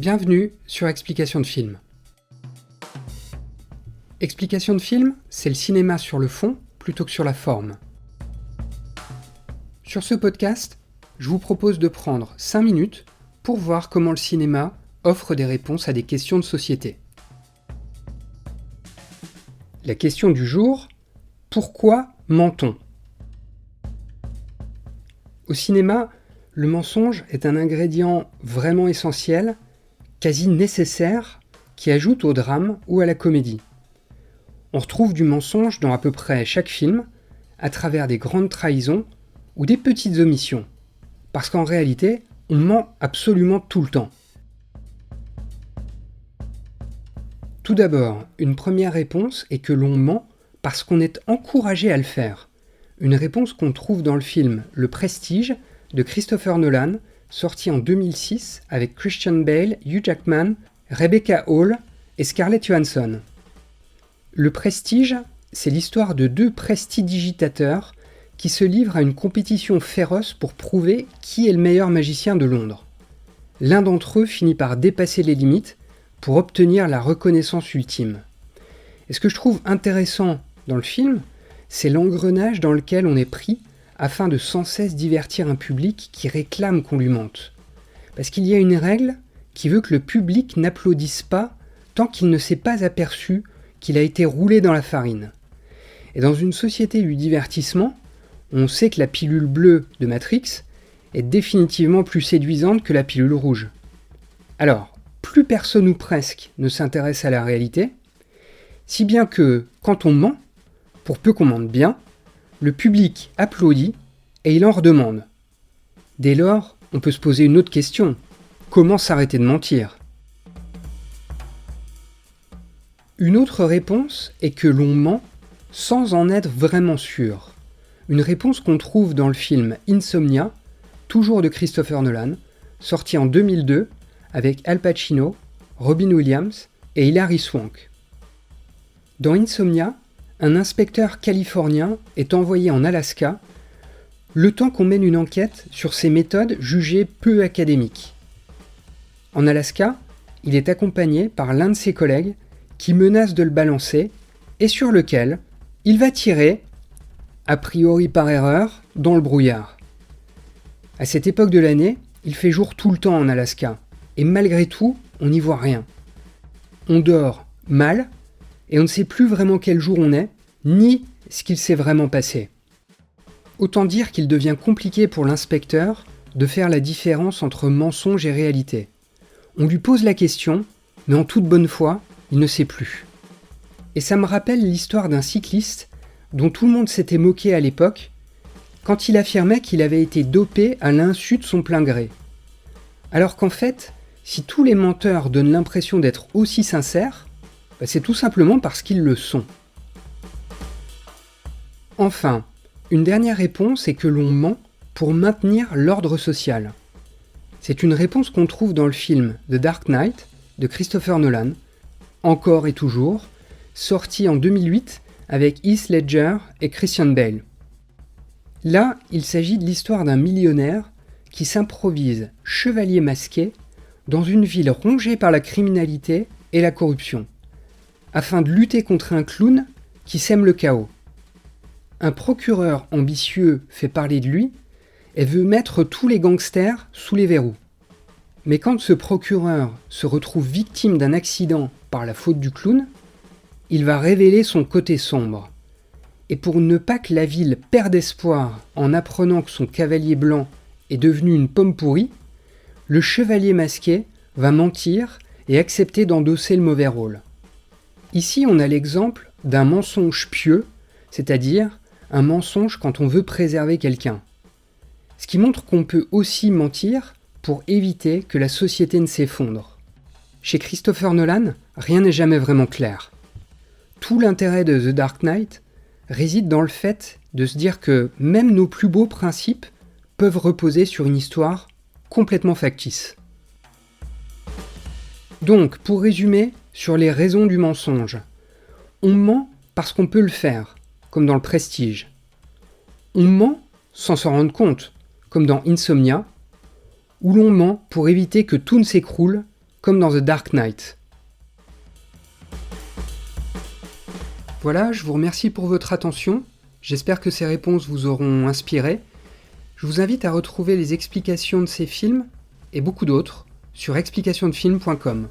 Bienvenue sur Explication de film. Explication de film, c'est le cinéma sur le fond plutôt que sur la forme. Sur ce podcast, je vous propose de prendre 5 minutes pour voir comment le cinéma offre des réponses à des questions de société. La question du jour, pourquoi ment-on ? Au cinéma, le mensonge est un ingrédient vraiment essentiel, quasi nécessaire, qui ajoute au drame ou à la comédie. On retrouve du mensonge dans à peu près chaque film, à travers des grandes trahisons ou des petites omissions. Parce qu'en réalité, on ment absolument tout le temps. Tout d'abord, une première réponse est que l'on ment parce qu'on est encouragé à le faire. Une réponse qu'on trouve dans le film Le Prestige de Christopher Nolan, sorti en 2006 avec Christian Bale, Hugh Jackman, Rebecca Hall et Scarlett Johansson. Le Prestige, c'est l'histoire de deux prestidigitateurs qui se livrent à une compétition féroce pour prouver qui est le meilleur magicien de Londres. L'un d'entre eux finit par dépasser les limites pour obtenir la reconnaissance ultime. Et ce que je trouve intéressant dans le film, c'est l'engrenage dans lequel on est pris afin de sans cesse divertir un public qui réclame qu'on lui mente. Parce qu'il y a une règle qui veut que le public n'applaudisse pas tant qu'il ne s'est pas aperçu qu'il a été roulé dans la farine. Et dans une société du divertissement, on sait que la pilule bleue de Matrix est définitivement plus séduisante que la pilule rouge. Alors, plus personne ou presque ne s'intéresse à la réalité, si bien que, quand on ment, pour peu qu'on mente bien, le public applaudit et il en redemande. Dès lors, on peut se poser une autre question. Comment s'arrêter de mentir ? Une autre réponse est que l'on ment sans en être vraiment sûr. Une réponse qu'on trouve dans le film Insomnia, toujours de Christopher Nolan, sorti en 2002 avec Al Pacino, Robin Williams et Hilary Swank. Dans Insomnia, un inspecteur californien est envoyé en Alaska le temps qu'on mène une enquête sur ses méthodes jugées peu académiques. En Alaska, il est accompagné par l'un de ses collègues qui menace de le balancer et sur lequel il va tirer, a priori par erreur, dans le brouillard. À cette époque de l'année, il fait jour tout le temps en Alaska et malgré tout, on n'y voit rien. On dort mal et on ne sait plus vraiment quel jour on est, ni ce qu'il s'est vraiment passé. Autant dire qu'il devient compliqué pour l'inspecteur de faire la différence entre mensonge et réalité. On lui pose la question, mais en toute bonne foi, il ne sait plus. Et ça me rappelle l'histoire d'un cycliste dont tout le monde s'était moqué à l'époque, quand il affirmait qu'il avait été dopé à l'insu de son plein gré. Alors qu'en fait, si tous les menteurs donnent l'impression d'être aussi sincères, c'est tout simplement parce qu'ils le sont. Enfin, une dernière réponse est que l'on ment pour maintenir l'ordre social. C'est une réponse qu'on trouve dans le film The Dark Knight de Christopher Nolan, encore et toujours, sorti en 2008 avec Heath Ledger et Christian Bale. Là, il s'agit de l'histoire d'un millionnaire qui s'improvise chevalier masqué dans une ville rongée par la criminalité et la corruption, afin de lutter contre un clown qui sème le chaos. Un procureur ambitieux fait parler de lui et veut mettre tous les gangsters sous les verrous. Mais quand ce procureur se retrouve victime d'un accident par la faute du clown, il va révéler son côté sombre. Et pour ne pas que la ville perde espoir en apprenant que son cavalier blanc est devenu une pomme pourrie, le chevalier masqué va mentir et accepter d'endosser le mauvais rôle. Ici, on a l'exemple d'un mensonge pieux, c'est-à-dire un mensonge quand on veut préserver quelqu'un. Ce qui montre qu'on peut aussi mentir pour éviter que la société ne s'effondre. Chez Christopher Nolan, rien n'est jamais vraiment clair. Tout l'intérêt de The Dark Knight réside dans le fait de se dire que même nos plus beaux principes peuvent reposer sur une histoire complètement factice. Donc, pour résumer, sur les raisons du mensonge, on ment parce qu'on peut le faire, comme dans Le Prestige. On ment sans s'en rendre compte, comme dans Insomnia, où l'on ment pour éviter que tout ne s'écroule, comme dans The Dark Knight. Voilà, je vous remercie pour votre attention. J'espère que ces réponses vous auront inspiré. Je vous invite à retrouver les explications de ces films et beaucoup d'autres sur explicationsdefilms.com.